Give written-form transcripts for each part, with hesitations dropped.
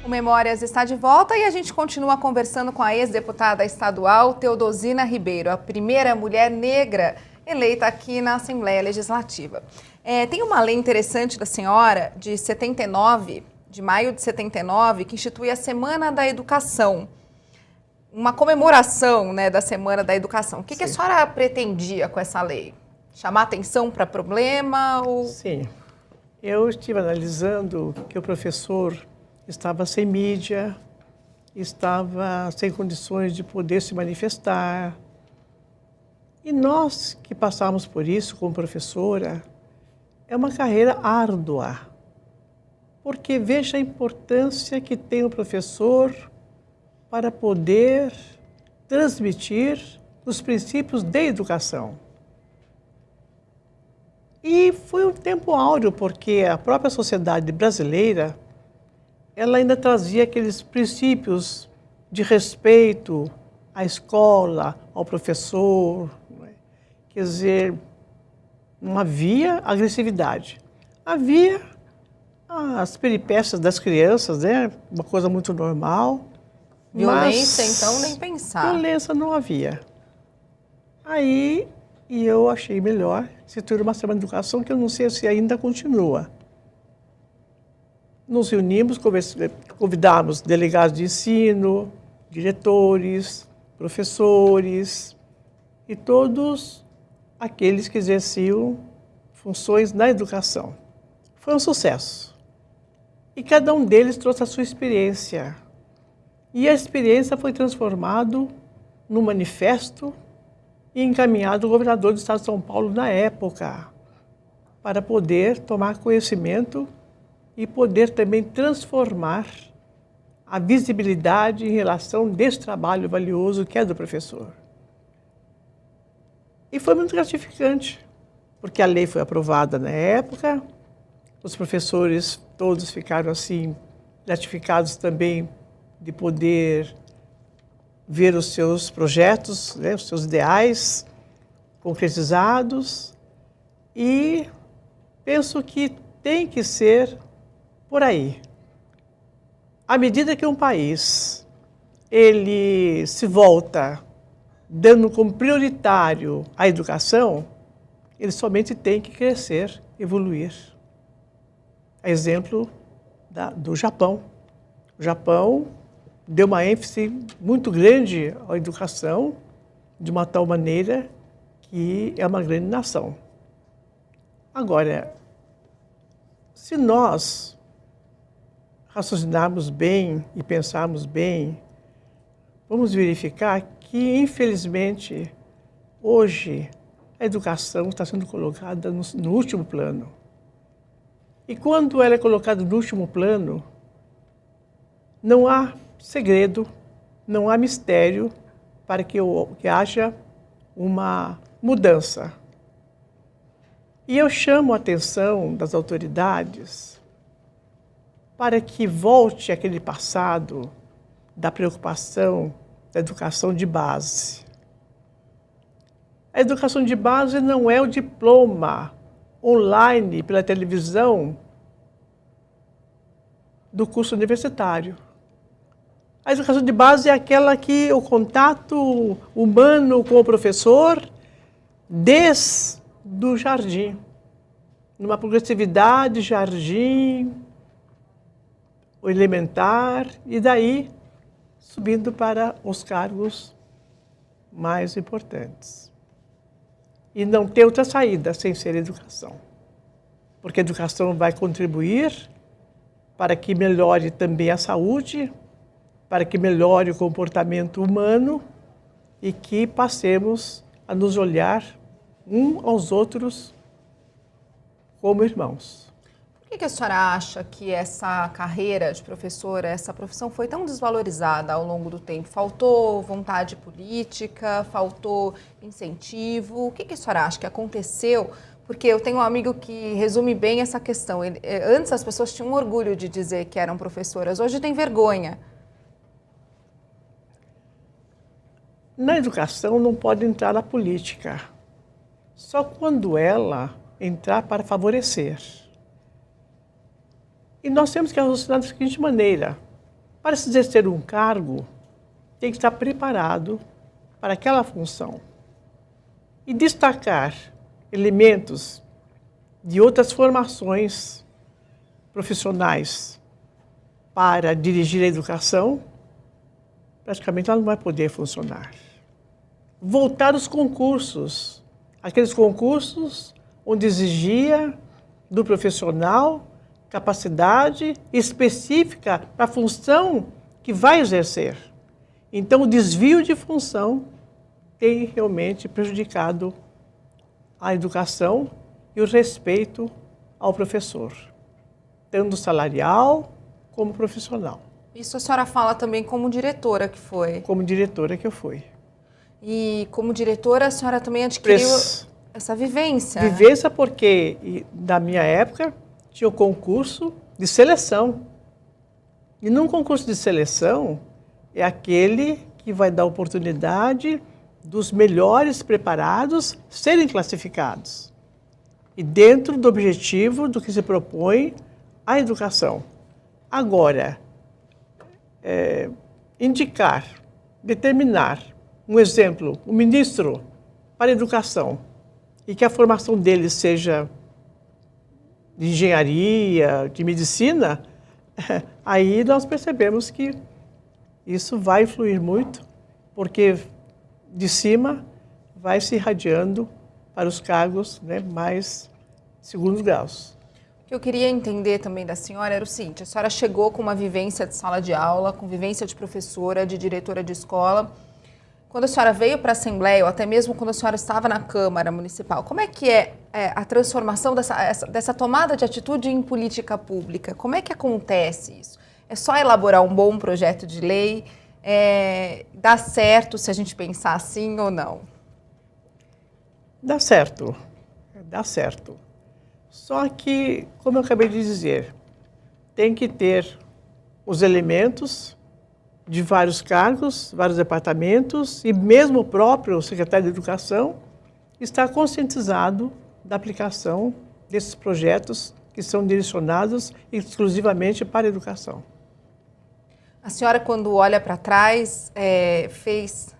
O Memórias está de volta e a gente continua conversando com a ex-deputada estadual Teodosina Ribeiro, a primeira mulher negra eleita aqui na Assembleia Legislativa. Tem uma lei interessante da senhora, de 79, de maio de 79, que institui a Semana da Educação. Uma comemoração, né, da Semana da Educação. O que a senhora pretendia com essa lei? Chamar atenção para problema? Ou... Sim. Eu estive analisando que o professor estava sem mídia, estava sem condições de poder se manifestar. E nós que passamos por isso como professora, é uma carreira árdua, porque veja a importância que tem o professor para poder transmitir os princípios de educação. E foi um tempo áureo, porque a própria sociedade brasileira, ela ainda trazia aqueles princípios de respeito à escola, ao professor. Quer dizer, não havia agressividade. Havia as peripécias das crianças, né? Uma coisa muito normal. Violência, então, nem pensar. Violência não havia. Aí, eu achei melhor instituir uma semana de educação, que eu não sei se ainda continua. Nos reunimos, convidamos delegados de ensino, diretores, professores e todos aqueles que exerciam funções na educação. Foi um sucesso. E cada um deles trouxe a sua experiência. E a experiência foi transformada num manifesto e encaminhado ao governador do estado de São Paulo na época, para poder tomar conhecimento e poder também transformar a visibilidade em relação desse trabalho valioso que é do professor. E foi muito gratificante, porque a lei foi aprovada na época, os professores todos ficaram assim gratificados também de poder ver os seus projetos, né, os seus ideais concretizados, e penso que tem que ser por aí. À medida que um país ele se volta dando como prioritário a educação, ele somente tem que crescer, evoluir. Exemplo do Japão. O Japão deu uma ênfase muito grande à educação, de uma tal maneira que é uma grande nação. Agora, se nós raciocinarmos bem e pensarmos bem, vamos verificar que, infelizmente, hoje a educação está sendo colocada no último plano. E quando ela é colocada no último plano, não há segredo, não há mistério para que haja uma mudança. E eu chamo a atenção das autoridades para que volte aquele passado da preocupação da educação de base. A educação de base não é o diploma online pela televisão do curso universitário. A educação de base é aquela que o contato humano com o professor desde o jardim, numa progressividade, jardim, o elementar, e daí subindo para os cargos mais importantes. E não ter outra saída sem ser educação. Porque a educação vai contribuir para que melhore também a saúde, para que melhore o comportamento humano e que passemos a nos olhar uns aos outros como irmãos. Por que a senhora acha que essa carreira de professora, essa profissão foi tão desvalorizada ao longo do tempo? Faltou vontade política, faltou incentivo? O que a senhora acha que aconteceu? Porque eu tenho um amigo que resume bem essa questão. Antes as pessoas tinham orgulho de dizer que eram professoras, hoje tem vergonha. Na educação não pode entrar a política, só quando ela entrar para favorecer. E nós temos que raciocinar da seguinte maneira: Para se exercer um cargo, tem que estar preparado para aquela função. E destacar elementos de outras formações profissionais para dirigir a educação, praticamente ela não vai poder funcionar. Voltar aos concursos, aqueles concursos onde exigia do profissional capacidade específica para a função que vai exercer. Então, o desvio de função tem realmente prejudicado a educação e o respeito ao professor, tanto salarial como profissional. Isso a senhora fala também como diretora que foi. Como diretora que eu fui. E como diretora a senhora também adquiriu essa vivência. Vivência porque, na minha época, tinha o concurso de seleção. E num concurso de seleção, é aquele que vai dar oportunidade dos melhores preparados serem classificados. E dentro do objetivo do que se propõe a educação. Agora, indicar, determinar, um exemplo, o ministro para a educação, e que a formação dele seja de engenharia, de medicina, aí nós percebemos que isso vai influir muito, porque de cima vai se irradiando para os cargos, né, mais segundos graus. O que eu queria entender também da senhora era o seguinte: a senhora chegou com uma vivência de sala de aula, com vivência de professora, de diretora de escola. Quando a senhora veio para a Assembleia, ou até mesmo quando a senhora estava na Câmara Municipal, como é que é a transformação dessa tomada de atitude em política pública? Como é que acontece isso? É só elaborar um bom projeto de lei? Dá certo se a gente pensar assim ou não? Dá certo, dá certo. Só que, como eu acabei de dizer, tem que ter os elementos de vários cargos, vários departamentos, e mesmo o próprio secretário de Educação está conscientizado da aplicação desses projetos que são direcionados exclusivamente para a educação. A senhora, quando olha para trás, fez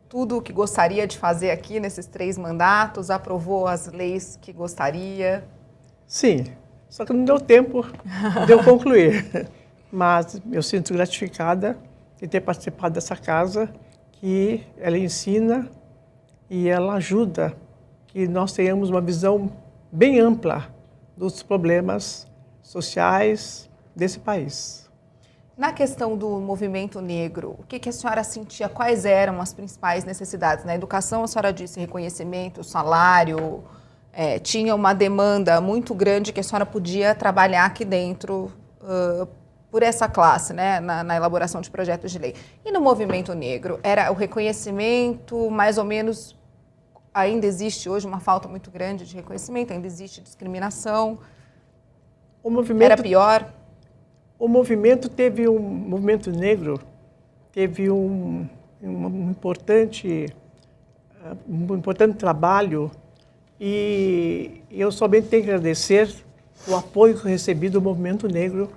tudo o que gostaria de fazer aqui nesses 3 mandatos, aprovou as leis que gostaria? Sim, só que não deu tempo de eu concluir. Mas eu sinto gratificada de ter participado dessa casa, que ela ensina e ela ajuda que nós tenhamos uma visão bem ampla dos problemas sociais desse país. Na questão do movimento negro, o que a senhora sentia? Quais eram as principais necessidades? Na educação, a senhora disse reconhecimento, salário, tinha uma demanda muito grande que a senhora podia trabalhar aqui dentro por essa classe, né, na elaboração de projetos de lei. E no movimento negro, era o reconhecimento, mais ou menos, ainda existe hoje uma falta muito grande de reconhecimento, ainda existe discriminação. O movimento, era pior? O movimento negro teve um importante trabalho, e eu somente tenho que agradecer o apoio que eu recebi do movimento negro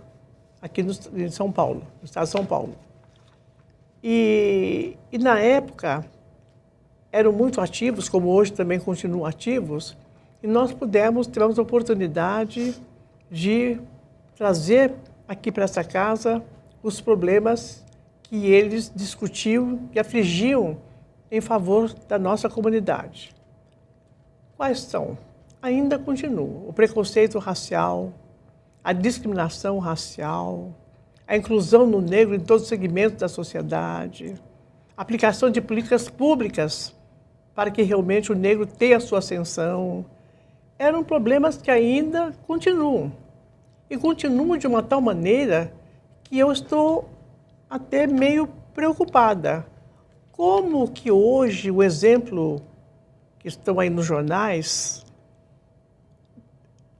aqui em São Paulo, no estado de São Paulo. E na época eram muito ativos, como hoje também continuam ativos, e nós tivemos a oportunidade de trazer aqui para essa casa os problemas que eles discutiam e afligiam em favor da nossa comunidade. Quais são? Ainda continua o preconceito racial, a discriminação racial, a inclusão do negro em todos os segmentos da sociedade, a aplicação de políticas públicas para que realmente o negro tenha a sua ascensão. Eram problemas que ainda continuam. E continuam de uma tal maneira que eu estou até meio preocupada. Como que hoje o exemplo que estão aí nos jornais,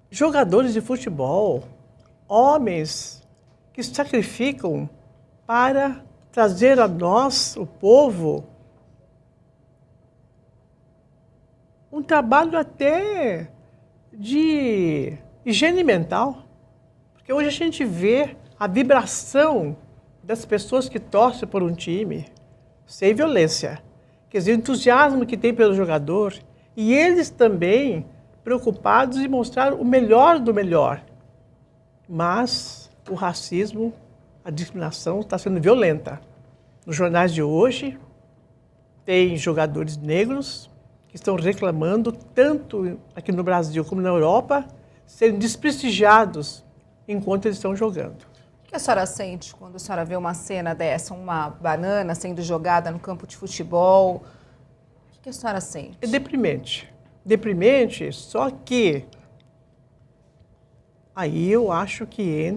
jogadores de futebol, homens que se sacrificam para trazer a nós, o povo, um trabalho até de higiene mental. Porque hoje a gente vê a vibração das pessoas que torcem por um time sem violência. Quer dizer, o entusiasmo que tem pelo jogador e eles também preocupados em mostrar o melhor do melhor. Mas o racismo, a discriminação está sendo violenta. Nos jornais de hoje, tem jogadores negros que estão reclamando, tanto aqui no Brasil como na Europa, serem desprestigiados enquanto eles estão jogando. O que a senhora sente quando a senhora vê uma cena dessa, uma banana sendo jogada no campo de futebol? O que a senhora sente? É deprimente. Deprimente, só que aí eu acho que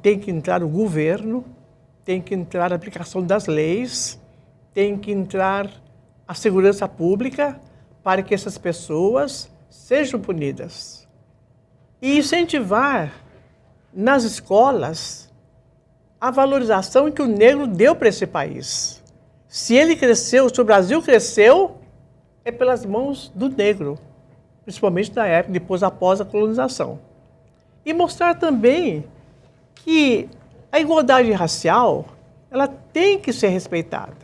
tem que entrar o governo, tem que entrar a aplicação das leis, tem que entrar a segurança pública para que essas pessoas sejam punidas. E incentivar nas escolas a valorização que o negro deu para esse país. Se ele cresceu, se o Brasil cresceu, é pelas mãos do negro, principalmente na época, depois após a colonização. E mostrar também que a igualdade racial, ela tem que ser respeitada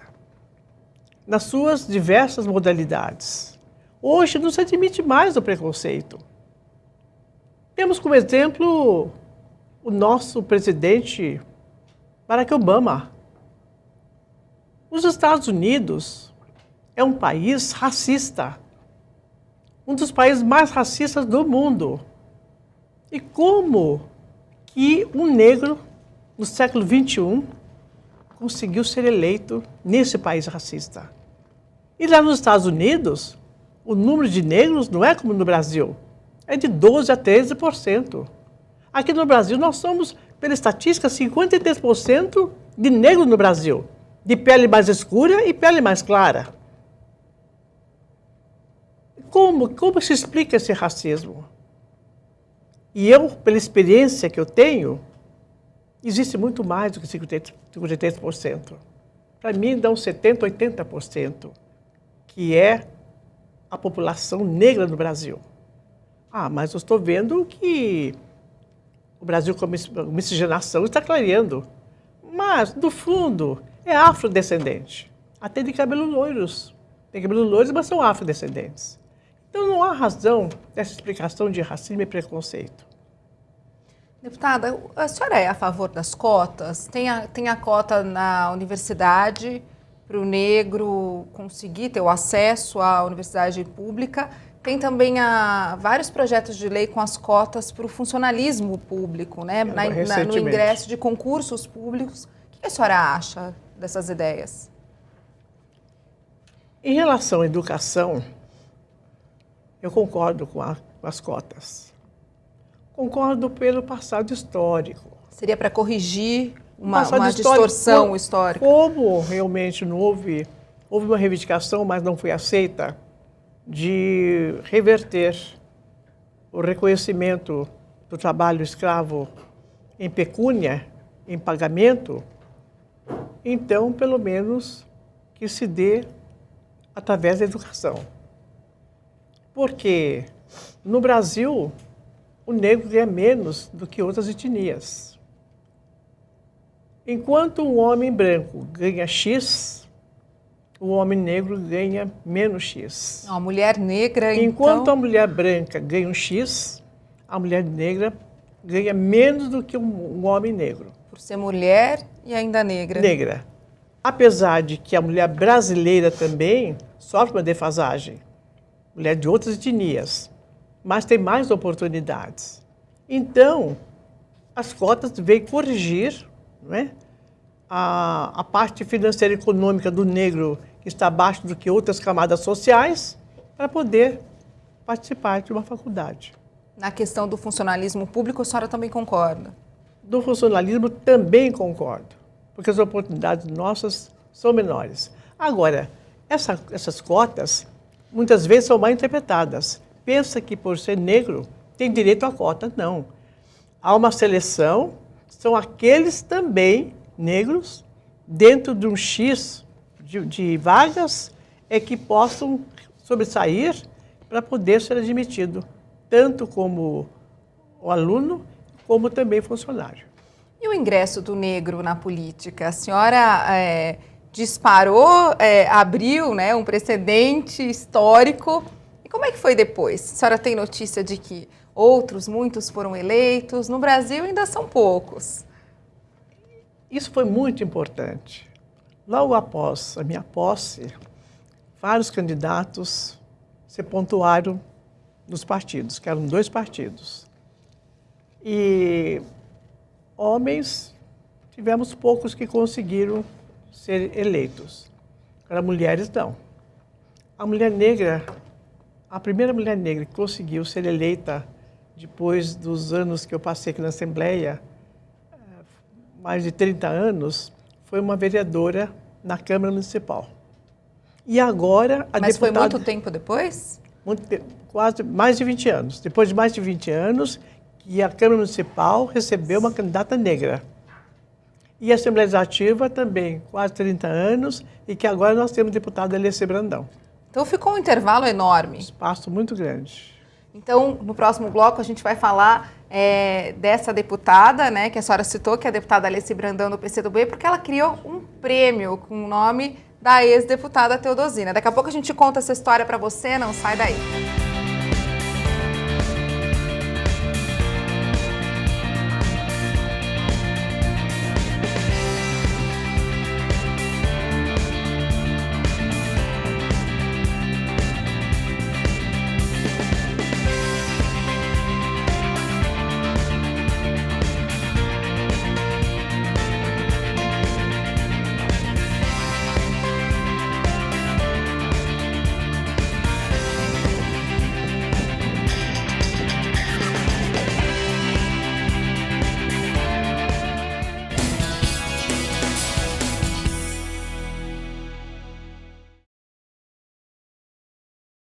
nas suas diversas modalidades. Hoje não se admite mais o preconceito. Temos como exemplo o nosso presidente Barack Obama. Os Estados Unidos é um país racista, um dos países mais racistas do mundo. E como que um negro, no século XXI, conseguiu ser eleito nesse país racista? E lá nos Estados Unidos, o número de negros não é como no Brasil, é de 12% a 13%. Aqui no Brasil, nós somos, pela estatística, 53% de negros no Brasil, de pele mais escura e pele mais clara. Como se explica esse racismo? E eu, pela experiência que eu tenho, existe muito mais do que 53%. Para mim, dá uns 70%, 80%, que é a população negra no Brasil. Mas eu estou vendo que o Brasil, como miscigenação, está clareando. Mas, no fundo, é afrodescendente. Até de cabelos loiros. Tem cabelos loiros, mas são afrodescendentes. Então, não há razão dessa explicação de racismo e preconceito. Deputada, a senhora é a favor das cotas? Tem a cota na universidade para o negro conseguir ter o acesso à universidade pública. Tem também vários projetos de lei com as cotas para o funcionalismo público, né? No ingresso de concursos públicos. O que a senhora acha dessas ideias? Em relação à educação, eu concordo com as cotas. Concordo pelo passado histórico. Seria para corrigir uma distorção histórica? Como realmente não houve uma reivindicação, mas não foi aceita, de reverter o reconhecimento do trabalho escravo em pecúnia, em pagamento, então, pelo menos, que se dê através da educação. Porque no Brasil, o negro ganha menos do que outras etnias. Enquanto um homem branco ganha X, o homem negro ganha menos X. A mulher negra, Enquanto a mulher branca ganha um X, a mulher negra ganha menos do que um homem negro. Por ser mulher e ainda negra. Negra. Apesar de que a mulher brasileira também sofre uma defasagem. Mulher de outras etnias, mas tem mais oportunidades. Então, as cotas veem corrigir, não é, a parte financeira e econômica do negro que está abaixo do que outras camadas sociais para poder participar de uma faculdade. Na questão do funcionalismo público, a senhora também concorda? Do funcionalismo também concordo, porque as oportunidades nossas são menores. Agora, essas cotas muitas vezes são mal interpretadas. Pensa que por ser negro tem direito à cota. Não. Há uma seleção, são aqueles também negros, dentro de um X de vagas, que possam sobressair para poder ser admitido, tanto como o aluno, como também funcionário. E E o ingresso do negro na política? A senhora disparou, abriu, né, um precedente histórico. E como é que foi depois? A senhora tem notícia de que muitos foram eleitos? No Brasil ainda são poucos. Isso foi muito importante. Logo após a minha posse, vários candidatos se pontuaram nos partidos, que eram 2 partidos. E homens, tivemos poucos que conseguiram ser eleitos. Agora, mulheres, não. A mulher negra, a primeira mulher negra que conseguiu ser eleita depois dos anos que eu passei aqui na Assembleia, mais de 30 anos, foi uma vereadora na Câmara Municipal. E agora a Mas deputada... foi muito tempo depois? Quase mais de 20 anos. Depois de mais de 20 anos, que a Câmara Municipal recebeu uma candidata negra. E a Assembleia Legislativa também, quase 30 anos, e que agora nós temos a deputada Alessia Brandão. Então ficou um intervalo enorme. Um espaço muito grande. Então, no próximo bloco, a gente vai falar dessa deputada, né, que a senhora citou, que é a deputada Alessia Brandão do PCdoB, porque ela criou um prêmio com o nome da ex-deputada Teodosina. Daqui a pouco a gente conta essa história para você, não sai daí.